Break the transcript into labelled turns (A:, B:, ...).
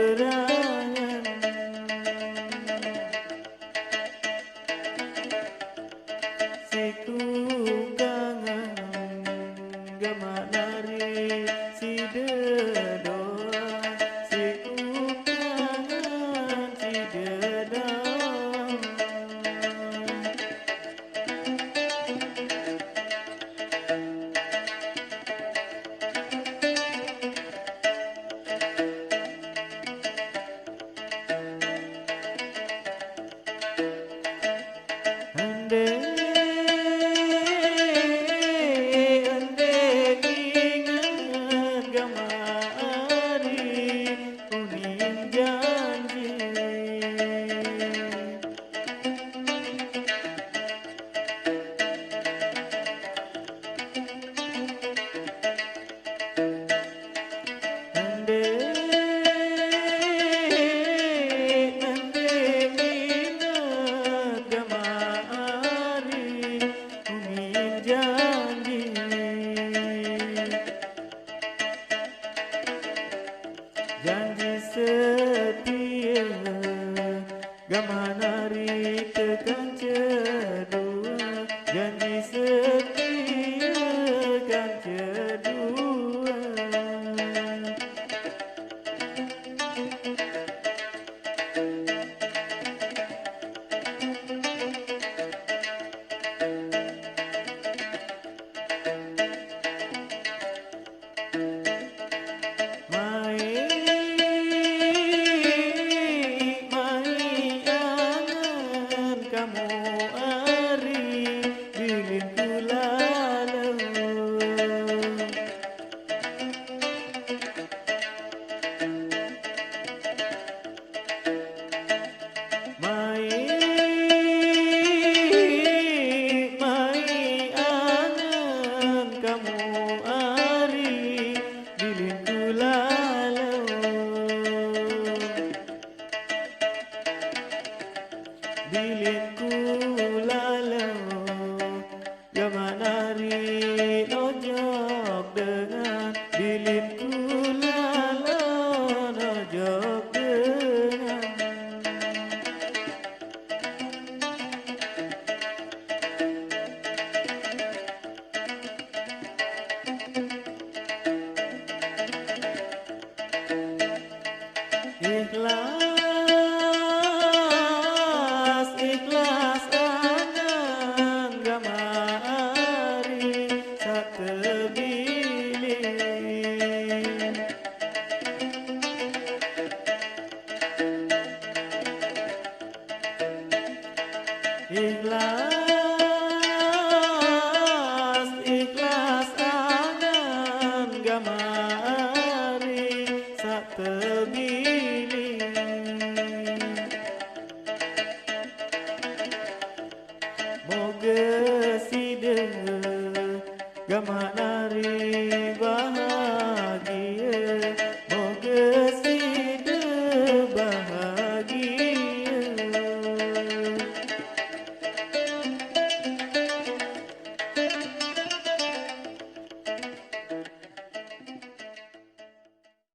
A: berangan siku kangen gamanari si dedoa siku kangen si dedoa ande ande ingat gamari uning janji ande ande ingat gamari uning janji janji setia gamanari tekan cedua janji setia kan cedua mai angan kamu ari bilin kulalau mai angan kamu ari bilin kulalau bilin kulalau gamanari nojok dengan bilin kulalau nojok dengan ikhlas ikhlas angan gamari satebilin ikhlas ikhlas angan gamari satebilin moga sida gamanari bahagia